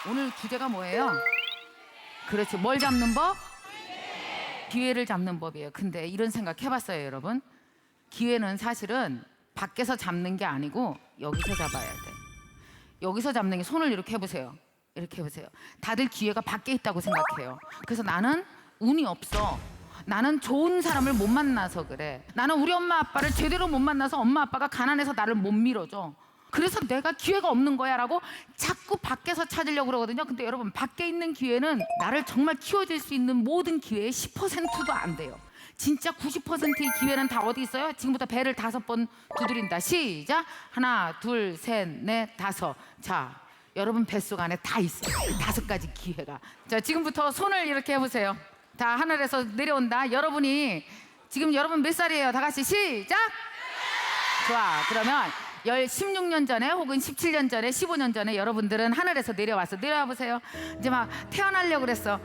오늘 주제가 뭐예요? 그렇지. 뭘 잡는 법? 기회를 잡는 법이에요. 근데 이런 생각 해봤어요, 여러분? 기회는 사실은 밖에서 잡는 게 아니고 여기서 잡아야 돼. 여기서 잡는 게, 손을 이렇게 해보세요. 이렇게 해보세요. 다들 기회가 밖에 있다고 생각해요. 그래서 나는 운이 없어. 나는 좋은 사람을 못 만나서 그래. 나는 우리 엄마 아빠를 제대로 못 만나서 엄마 아빠가 가난해서 나를 못 밀어줘. 그래서 내가 기회가 없는 거야 라고 자꾸 밖에서 찾으려고 그러거든요. 근데 여러분, 밖에 있는 기회는 나를 정말 키워줄 수 있는 모든 기회의 10%도 안 돼요. 진짜 90%의 기회는 다 어디 있어요? 지금부터 배를 5번 두드린다. 시작. 하나, 둘, 셋, 넷, 다섯. 자, 여러분 뱃속 안에 다 있어요. 5가지 기회가. 자, 지금부터 손을 이렇게 해보세요. 다 하늘에서 내려온다. 여러분이 지금 여러분 몇 살이에요? 다 같이 시작. 좋아. 그러면 16년 전에 혹은 17년 전에 15년 전에 여러분들은 하늘에서 내려와서 내려와 보세요. 이제 막 태어나려고 그랬어.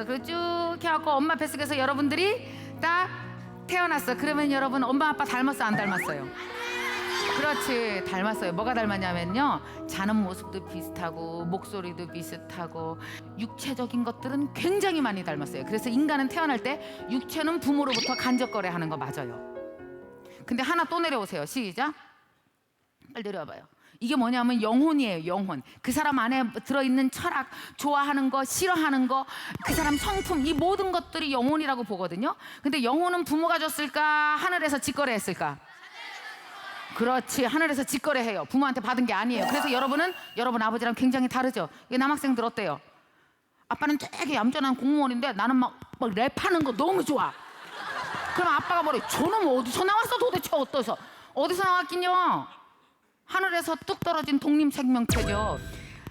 그리고 쭉 해갖고 엄마 뱃속에서 여러분들이 딱 태어났어. 그러면 여러분 엄마 아빠 닮았어, 안 닮았어요? 그렇지, 닮았어요. 뭐가 닮았냐면요, 자는 모습도 비슷하고 목소리도 비슷하고 육체적인 것들은 굉장히 많이 닮았어요. 그래서 인간은 태어날 때 육체는 부모로부터 간접거래 하는 거 맞아요. 근데 하나 또 내려오세요. 시작. 빨리 내려와봐요. 이게 뭐냐면 영혼이에요. 영혼. 그 사람 안에 들어있는 철학, 좋아하는 거, 싫어하는 거, 그 사람 성품, 이 모든 것들이 영혼이라고 보거든요. 근데 영혼은 부모가 줬을까? 하늘에서 직거래했을까? 그렇지, 하늘에서 직거래해요. 부모한테 받은 게 아니에요. 그래서 여러분은 여러분 아버지랑 굉장히 다르죠. 이게 남학생들 어때요? 아빠는 되게 얌전한 공무원인데 나는 막 랩하는 거 너무 좋아. 그럼 아빠가 뭐래? 저놈 어디서 나왔어 도대체? 어디서 나왔긴요? 하늘에서 뚝 떨어진 독립생명체죠.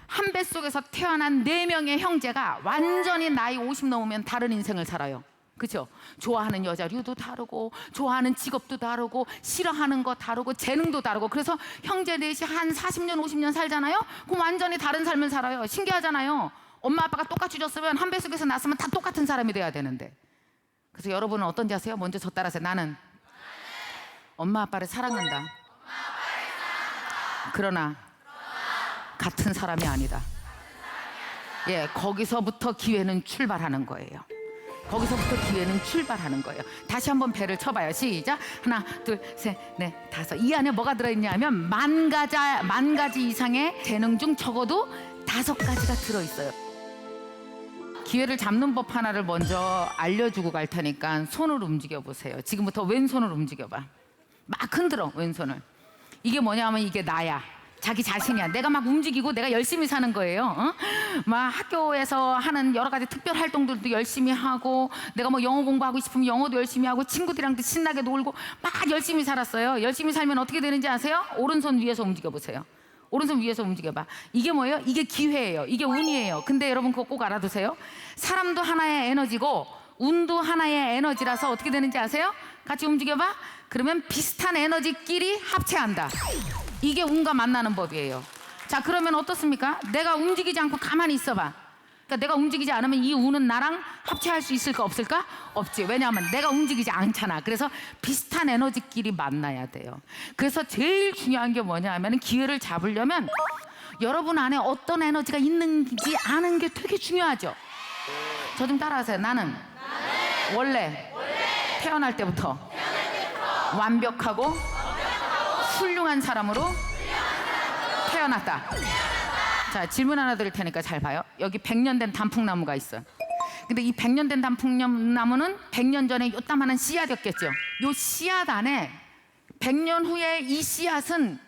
한 뱃속에서 태어난 4명의 형제가 완전히 나이 50 넘으면 다른 인생을 살아요. 그렇죠? 좋아하는 여자류도 다르고, 좋아하는 직업도 다르고, 싫어하는 거 다르고, 재능도 다르고. 그래서 형제 넷이 한 40년 50년 살잖아요. 그럼 완전히 다른 삶을 살아요. 신기하잖아요. 엄마 아빠가 똑같이 줬으면 한 뱃속에서 났으면 다 똑같은 사람이 돼야 되는데. 그래서 여러분은 어떤지 아세요? 먼저 저 따라하세요. 나는 엄마 아빠를 사랑한다. 그러나 같은 사람이 아니다. 예, 거기서부터 기회는 출발하는 거예요. 거기서부터 기회는 출발하는 거예요. 다시 한번 배를 쳐봐요. 시작. 하나, 둘, 셋, 넷, 다섯. 이 안에 뭐가 들어있냐면 만 가지 이상의 재능 중 적어도 5가지가 들어있어요. 기회를 잡는 법 하나를 먼저 알려주고 갈 테니까 손을 움직여 보세요. 지금부터 왼손을 움직여봐. 막 흔들어, 왼손을. 이게 뭐냐면 이게 나야. 자기 자신이야. 내가 막 움직이고 내가 열심히 사는 거예요. 막 학교에서 하는 여러 가지 특별 활동들도 열심히 하고, 내가 뭐 영어 공부하고 싶으면 영어도 열심히 하고, 친구들이랑도 신나게 놀고 막 열심히 살았어요. 열심히 살면 어떻게 되는지 아세요? 오른손 위에서 움직여 보세요. 오른손 위에서 움직여봐. 이게 뭐예요? 이게 기회예요. 이게 운이에요. 근데 여러분 그거 꼭 알아두세요. 사람도 하나의 에너지고 운도 하나의 에너지라서 어떻게 되는지 아세요? 같이 움직여봐. 그러면 비슷한 에너지끼리 합체한다. 이게 운과 만나는 법이에요. 자, 그러면 어떻습니까? 내가 움직이지 않고 가만히 있어봐. 그러니까 내가 움직이지 않으면 이 운은 나랑 합체할 수 있을까 없을까? 없지. 왜냐하면 내가 움직이지 않잖아. 그래서 비슷한 에너지끼리 만나야 돼요. 그래서 제일 중요한 게 뭐냐 하면, 기회를 잡으려면 여러분 안에 어떤 에너지가 있는지 아는 게 되게 중요하죠. 저 좀 따라하세요. 나는 원래 태어날 때부터 완벽하고 훌륭한 사람으로 태어났다. 자, 질문 하나 드릴 테니까 잘 봐요. 여기 100년 된 단풍나무가 있어. 근데 이 100년 된 단풍나무는 100년 전에 요따만한 씨앗이었겠죠. 요 씨앗 안에 100년 후에 이 씨앗은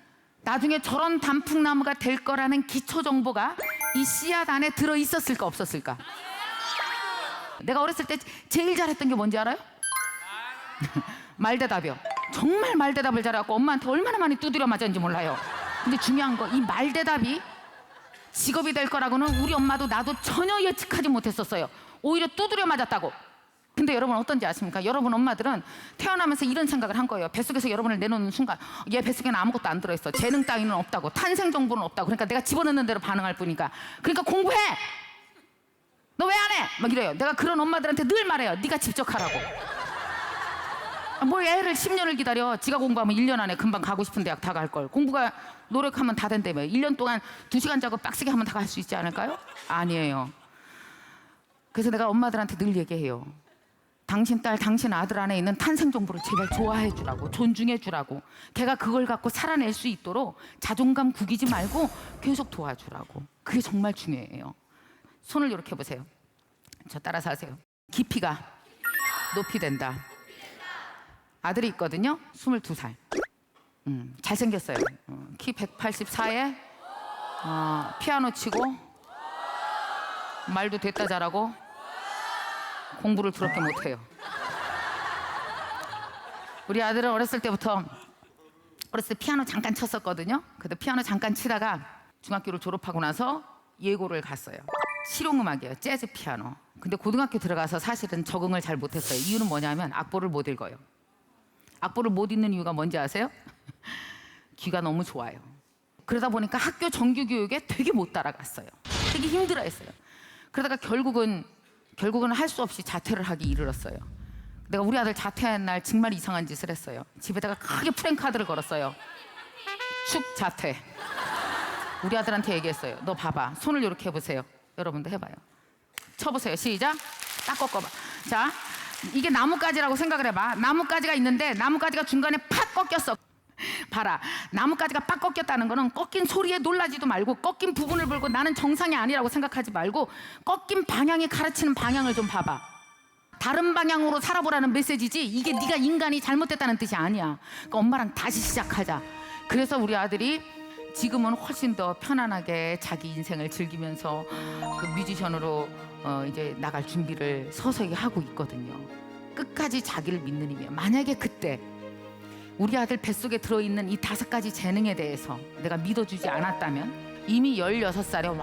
나중에 저런 단풍나무가 될 거라는 기초 정보가 이 씨앗 안에 들어 있었을까 없었을까? 내가 어렸을 때 제일 잘했던 게 뭔지 알아요? 말대답이요. 정말 말대답을 잘해갖고 엄마한테 얼마나 많이 두드려 맞았는지 몰라요. 근데 중요한 거, 이 말대답이 직업이 될 거라고는 우리 엄마도 나도 전혀 예측하지 못했었어요. 오히려 두드려 맞았다고. 근데 여러분 어떤지 아십니까? 여러분 엄마들은 태어나면서 이런 생각을 한 거예요. 뱃속에서 여러분을 내놓는 순간 얘 뱃속에는 아무것도 안 들어있어. 재능 따위는 없다고. 탄생 정보는 없다고. 그러니까 내가 집어넣는 대로 반응할 뿐이니까. 그러니까 공부해! 너 왜 안 해? 막 이래요. 내가 그런 엄마들한테 늘 말해요. 네가 직접 하라고. 뭐 애를 10년을 기다려. 지가 공부하면 1년 안에 금방 가고 싶은 대학 다 갈 걸. 공부가 노력하면 다 된다며. 1년 동안 2시간 자고 빡세게 하면 다 갈 수 있지 않을까요? 아니에요. 그래서 내가 엄마들한테 늘 얘기해요. 당신 딸, 당신 아들 안에 있는 탄생 정보를 제발 좋아해 주라고, 존중해 주라고. 걔가 그걸 갖고 살아낼 수 있도록 자존감 구기지 말고 계속 도와주라고. 그게 정말 중요해요. 손을 이렇게 해보세요. 저 따라서 하세요. 깊이가 높이 된다. 아들이 있거든요. 22살. 잘생겼어요. 키 184에 피아노 치고 말도 됐다 잘하고 공부를 더럽게 못해요. 우리 아들은 어렸을 때 피아노 잠깐 쳤었거든요. 근데 피아노 잠깐 치다가 중학교를 졸업하고 나서 예고를 갔어요. 실용음악이에요. 재즈 피아노. 근데 고등학교 들어가서 사실은 적응을 잘 못했어요. 이유는 뭐냐면 악보를 못 읽어요. 악보를 못 읽는 이유가 뭔지 아세요? 귀가 너무 좋아요. 그러다 보니까 학교 정규 교육에 되게 못 따라갔어요. 되게 힘들어했어요. 그러다가 결국은 할 수 없이 자퇴를 하기 이르렀어요. 내가 우리 아들 자퇴한 날 정말 이상한 짓을 했어요. 집에다가 크게 프랭카드를 걸었어요. 축 자퇴. 우리 아들한테 얘기했어요. 너 봐봐. 손을 이렇게 해보세요. 여러분도 해봐요. 쳐보세요. 시작. 딱 꺾어봐. 자, 이게 나뭇가지라고 생각을 해봐. 나뭇가지가 있는데 나뭇가지가 중간에 팍 꺾였어. 봐라. 나뭇가지가 팍 꺾였다는 거는 꺾인 소리에 놀라지도 말고 꺾인 부분을 보고 나는 정상이 아니라고 생각하지 말고 꺾인 방향이 가르치는 방향을 좀 봐봐. 다른 방향으로 살아보라는 메시지지 이게 네가 인간이 잘못됐다는 뜻이 아니야. 그러니까 엄마랑 다시 시작하자. 그래서 우리 아들이 지금은 훨씬 더 편안하게 자기 인생을 즐기면서 그 뮤지션으로 이제 나갈 준비를 서서히 하고 있거든요. 끝까지 자기를 믿는 힘이에요. 만약에 그때 우리 아들 뱃속에 들어있는 이 5가지 재능에 대해서 내가 믿어주지 않았다면 이미 16살에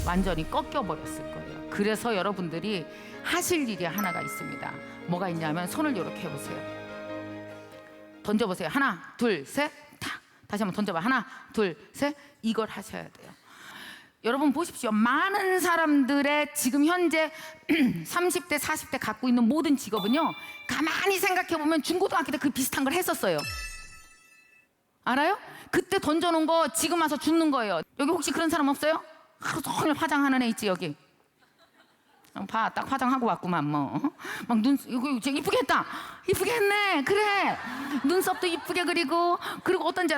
완전히 꺾여버렸을 거예요. 그래서 여러분들이 하실 일이 하나가 있습니다. 뭐가 있냐면 손을 이렇게 해보세요. 던져보세요. 하나, 둘, 셋, 탁. 다시 한번 던져봐. 하나, 둘, 셋. 이걸 하셔야 돼요. 여러분 보십시오. 많은 사람들의 지금 현재 30대, 40대 갖고 있는 모든 직업은요. 가만히 생각해보면 중고등학교 때 그 비슷한 걸 했었어요. 알아요? 그때 던져놓은 거 지금 와서 죽는 거예요. 여기 혹시 그런 사람 없어요? 하루 종일 화장하는 애 있지 여기? 봐, 딱 화장하고 왔구만 뭐. 막 이거 이쁘게 했다. 이쁘게 했네. 그래. 눈썹도 이쁘게 그리고 어떤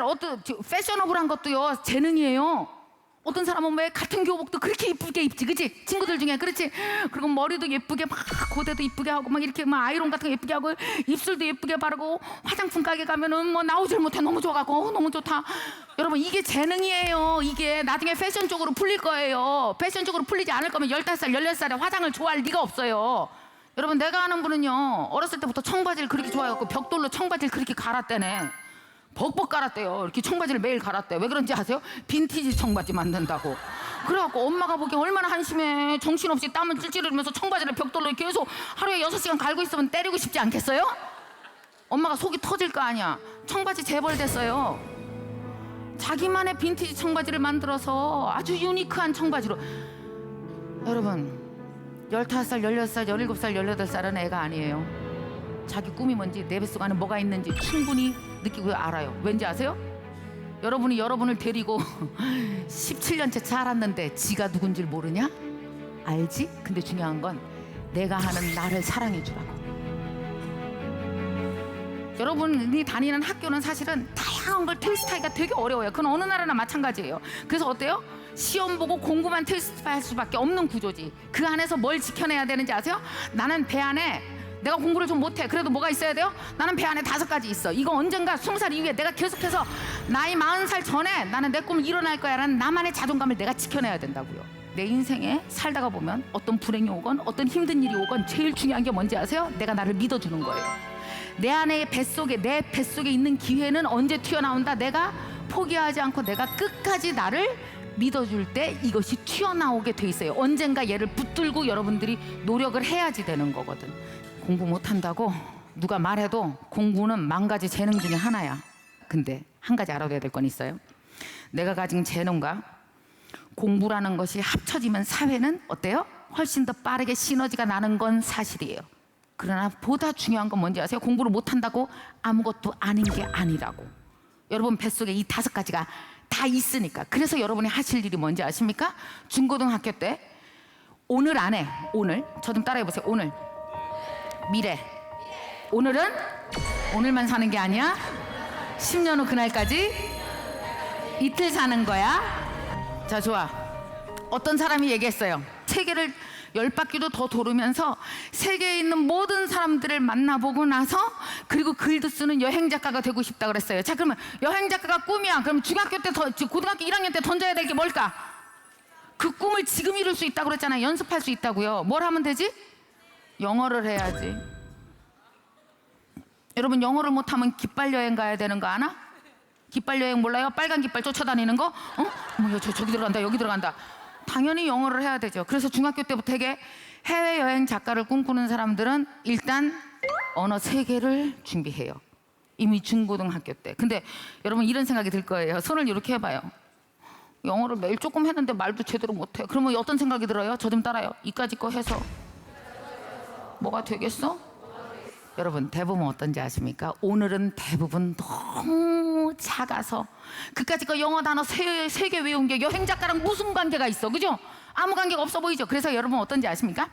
패셔너블한 것도요 재능이에요. 어떤 사람은 왜 같은 교복도 그렇게 이쁘게 입지, 그치? 친구들 중에 그렇지. 그리고 머리도 예쁘게 막 고데도 이쁘게 하고 막 이렇게 막 아이론 같은 거 예쁘게 하고 입술도 예쁘게 바르고 화장품 가게 가면은 뭐 나오질 못해 너무 좋아갖고 너무 좋다. 여러분 이게 재능이에요. 이게 나중에 패션 쪽으로 풀릴 거예요. 패션 쪽으로 풀리지 않을 거면 15살, 16살에 화장을 좋아할 리가 없어요. 여러분 내가 아는 분은요 어렸을 때부터 청바지를 그렇게 좋아해갖고 벽돌로 청바지를 그렇게 갈았대네. 벅벅 갈았대요. 이렇게 청바지를 매일 갈았대. 왜 그런지 아세요? 빈티지 청바지 만든다고. 그래갖고 엄마가 보기엔 얼마나 한심해. 정신없이 땀을 찔찔 흘리면서 청바지를 벽돌로 계속 하루에 6시간 갈고 있으면 때리고 싶지 않겠어요? 엄마가 속이 터질 거 아니야. 청바지 재벌됐어요. 자기만의 빈티지 청바지를 만들어서 아주 유니크한 청바지로. 여러분 15살, 16살, 17살, 18살은 애가 아니에요. 자기 꿈이 뭔지 내 뱃속 안에 뭐가 있는지 충분히 느끼고 알아요. 왠지 아세요? 여러분이 여러분을 데리고 17년째 살았는데 지가 누군지 모르냐? 알지? 근데 중요한 건 내가 하는 나를 사랑해 주라고. 여러분이 다니는 학교는 사실은 다양한 걸 테스트하기가 되게 어려워요. 그건 어느 나라나 마찬가지예요. 그래서 어때요? 시험 보고 공부만 테스트할 수밖에 없는 구조지. 그 안에서 뭘 지켜내야 되는지 아세요? 나는 배 안에 내가 공부를 좀 못해. 그래도 뭐가 있어야 돼요? 나는 배 안에 5가지 있어. 이거 언젠가 20살 이후에 내가 계속해서 나이 40살 전에 나는 내 꿈을 이뤄낼 거야 라는 나만의 자존감을 내가 지켜내야 된다고요. 내 인생에 살다가 보면 어떤 불행이 오건 어떤 힘든 일이 오건 제일 중요한 게 뭔지 아세요? 내가 나를 믿어주는 거예요. 내 안에 내 뱃속에 있는 기회는 언제 튀어나온다. 내가 포기하지 않고 내가 끝까지 나를 믿어줄 때 이것이 튀어나오게 돼 있어요. 언젠가 얘를 붙들고 여러분들이 노력을 해야지 되는 거거든. 공부 못한다고 누가 말해도 공부는 10,000가지 재능 중에 하나야. 근데 한 가지 알아둬야 될 건 있어요. 내가 가진 재능과 공부라는 것이 합쳐지면 사회는 어때요? 훨씬 더 빠르게 시너지가 나는 건 사실이에요. 그러나 보다 중요한 건 뭔지 아세요? 공부를 못한다고 아무것도 아닌 게 아니라고. 여러분 뱃속에 이 5가지가 다 있으니까. 그래서 여러분이 하실 일이 뭔지 아십니까? 중고등학교 때 오늘 안에, 오늘 저 좀 따라해 보세요. 오늘, 미래. 오늘은 오늘만 사는 게 아니야. 10년 후 그날까지 이틀 사는 거야. 자, 좋아. 어떤 사람이 얘기했어요. 세계를 10바퀴도 더 돌으면서 세계에 있는 모든 사람들을 만나보고 나서 그리고 글도 쓰는 여행작가가 되고 싶다 그랬어요. 자, 그러면 여행작가가 꿈이야. 그럼 중학교 때, 고등학교 1학년 때 던져야 될 게 뭘까? 그 꿈을 지금 이룰 수 있다고 그랬잖아요. 연습할 수 있다고요. 뭘 하면 되지? 영어를 해야지. 여러분 영어를 못하면 깃발 여행 가야 되는 거 아나? 깃발 여행 몰라요? 빨간 깃발 쫓아다니는 거? 저기 들어간다, 여기 들어간다. 당연히 영어를 해야 되죠. 그래서 중학교 때부터 되게 해외여행 작가를 꿈꾸는 사람들은 일단 언어 3개를 준비해요. 이미 중고등학교 때. 근데 여러분 이런 생각이 들 거예요. 손을 이렇게 해봐요. 영어를 매일 조금 했는데 말도 제대로 못해. 그러면 어떤 생각이 들어요? 저 좀 따라요. 이까짓 거 해서 뭐가 되겠어? 여러분 대부분 어떤지 아십니까? 오늘은 대부분 너무 작아서 그까짓 거 영어 단어 3개 외운 게 여행 작가랑 무슨 관계가 있어, 그죠? 아무 관계가 없어 보이죠? 그래서 여러분 어떤지 아십니까?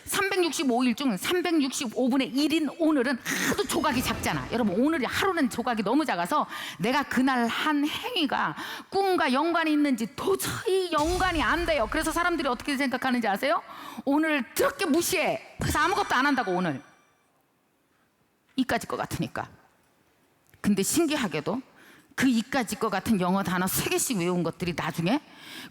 365일 중 365분의 1인 오늘은 하도 조각이 작잖아. 여러분 오늘이 하루는 조각이 너무 작아서 내가 그날 한 행위가 꿈과 연관이 있는지 도저히 연관이 안 돼요. 그래서 사람들이 어떻게 생각하는지 아세요? 오늘을 그렇게 무시해. 그래서 아무것도 안 한다고 오늘. 이까짓 거 같으니까. 근데 신기하게도 그 이까짓 거 같은 영어 단어 3개씩 외운 것들이 나중에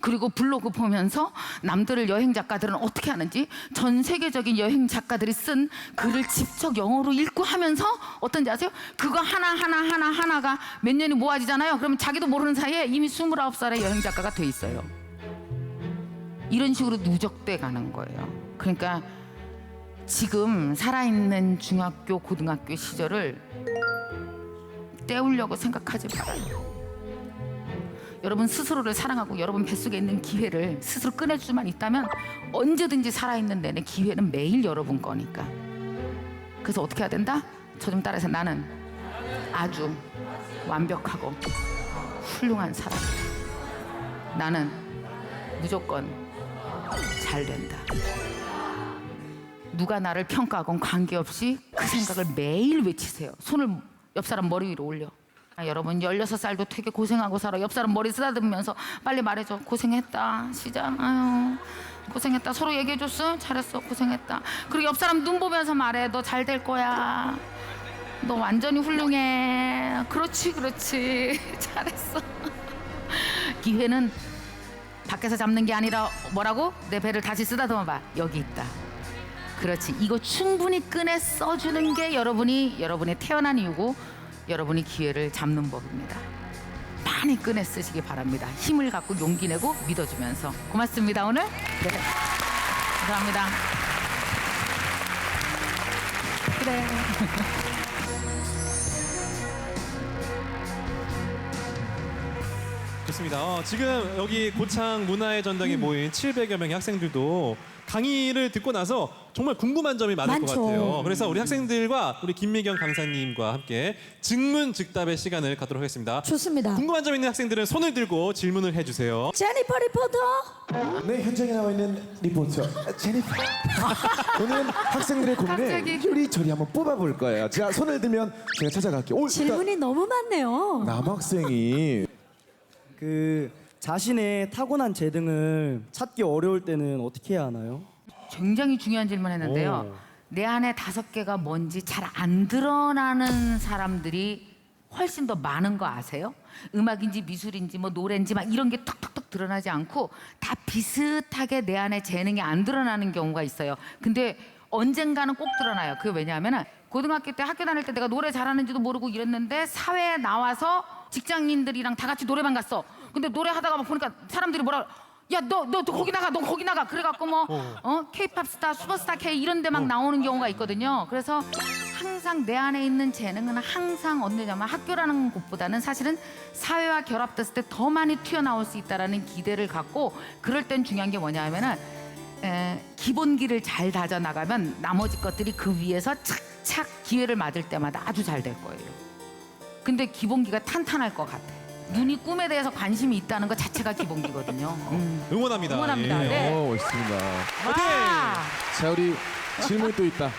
그리고 블로그 보면서 남들을 여행 작가들은 어떻게 하는지 전 세계적인 여행 작가들이 쓴 글을 직접 영어로 읽고 하면서 어떤지 아세요? 그거 하나가 몇 년이 모아지잖아요. 그러면 자기도 모르는 사이에 이미 29살의 여행 작가가 돼 있어요. 이런 식으로 누적돼 가는 거예요. 그러니까 지금 살아있는 중학교, 고등학교 시절을 때우려고 생각하지 말아요. 여러분 스스로를 사랑하고 여러분 뱃속에 있는 기회를 스스로 꺼낼 수만 있다면 언제든지 살아있는 내내 기회는 매일 여러분 거니까. 그래서 어떻게 해야 된다? 저 좀 따라해서 나는 아주 완벽하고 훌륭한 사람이다. 나는 무조건 잘 된다. 누가 나를 평가하건 관계없이 그 생각을 매일 외치세요. 손을 옆 사람 머리 위로 올려. 여러분 16살도 되게 고생하고 살아. 옆 사람 머리 쓰다듬으면서 빨리 말해줘. 고생했다. 시작. 아유 고생했다. 서로 얘기해줬어. 잘했어. 고생했다. 그리고 옆 사람 눈 보면서 말해. 너 잘 될 거야. 너 완전히 훌륭해. 그렇지 잘했어. 기회는 밖에서 잡는 게 아니라 뭐라고? 내 배를 다시 쓰다듬어봐. 여기 있다. 그렇지. 이거 충분히 꺼내 써주는 게 여러분의 태어난 이유고 여러분이 기회를 잡는 법입니다. 많이 꺼내 쓰시기 바랍니다. 힘을 갖고 용기 내고 믿어주면서. 고맙습니다 오늘. 네. 감사합니다. 그래. 좋습니다. 지금 여기 고창 문화의 전당에 모인 700여 명의 학생들도 강의를 듣고 나서 정말 궁금한 점이 많을 것 같아요. 그래서 우리 학생들과 우리 김미경 강사님과 함께 증문즉답의 시간을 갖도록 하겠습니다. 좋습니다. 궁금한 점 있는 학생들은 손을 들고 질문을 해주세요. 제니퍼 리포터. 네, 현장에 나와 있는 리포터 제니퍼. 오늘은 학생들의 고민을 갑자기. 요리조리 한번 뽑아볼 거예요. 제가 손을 들면 제가 찾아갈게요. 오, 질문이 너무 많네요. 남학생이 자신의 타고난 재능을 찾기 어려울 때는 어떻게 해야 하나요? 굉장히 중요한 질문했는데요. 내 안에 5개가 뭔지 잘 안 드러나는 사람들이 훨씬 더 많은 거 아세요? 음악인지 미술인지 뭐 노래인지 막 이런 게 톡톡톡 드러나지 않고 다 비슷하게 내 안에 재능이 안 드러나는 경우가 있어요. 근데 언젠가는 꼭 드러나요. 그게 왜냐하면 고등학교 때 학교 다닐 때 내가 노래 잘하는지도 모르고 이랬는데 사회에 나와서 직장인들이랑 다 같이 노래방 갔어. 근데 노래하다가 막 보니까 사람들이 뭐라 야 너 거기 나가 너 거기 나가 그래갖고 뭐 K-팝 스타 슈퍼스타 K 이런 데 막 나오는 경우가 있거든요. 그래서 항상 내 안에 있는 재능은 항상 언제냐면 학교라는 곳보다는 사실은 사회와 결합됐을 때 더 많이 튀어나올 수 있다라는 기대를 갖고 그럴 땐 중요한 게 뭐냐 하면은 기본기를 잘 다져 나가면 나머지 것들이 그 위에서 착착 기회를 맞을 때마다 아주 잘 될 거예요. 근데 기본기가 탄탄할 것 같아. 눈이 꿈에 대해서 관심이 있다는 것 자체가 기본기거든요. 응원합니다. 응원합니다. 예. 네. 멋있습니다. 와! 자, 우리 질문이 또 있다.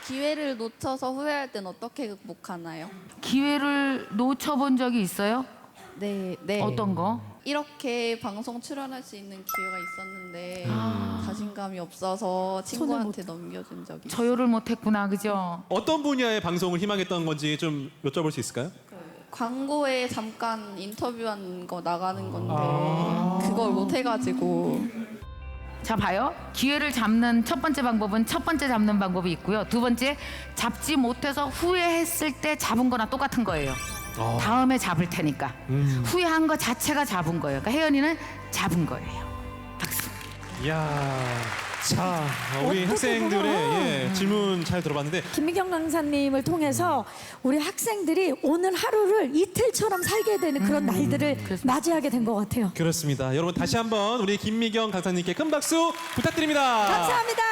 기회를 놓쳐서 후회할 땐 어떻게 극복하나요? 기회를 놓쳐본 적이 있어요? 네. 어떤 거? 이렇게 방송 출연할 수 있는 기회가 있었는데 아. 자신감이 없어서 친구한테 넘겨준 적이 있어요. 저요를 못했구나, 그죠? 어떤 분야의 방송을 희망했던 건지 좀 여쭤볼 수 있을까요? 광고에 잠깐 인터뷰한 거 나가는 건데 그걸 못 해가지고 자, 봐요. 기회를 잡는 첫 번째 방법은 첫 번째 잡는 방법이 있고요. 두 번째, 잡지 못해서 후회했을 때 잡은 거나 똑같은 거예요. 다음에 잡을 테니까. 후회한 거 자체가 잡은 거예요. 그러니까 혜연이는 잡은 거예요. 박수. 이야. 자, 우리 어떻게 학생들의 보면 예, 질문 잘 들어봤는데 김미경 강사님을 통해서 우리 학생들이 오늘 하루를 이틀처럼 살게 되는 그런 날들을 맞이하게 된 것 같아요. 그렇습니다. 여러분 다시 한번 우리 김미경 강사님께 큰 박수 부탁드립니다. 감사합니다.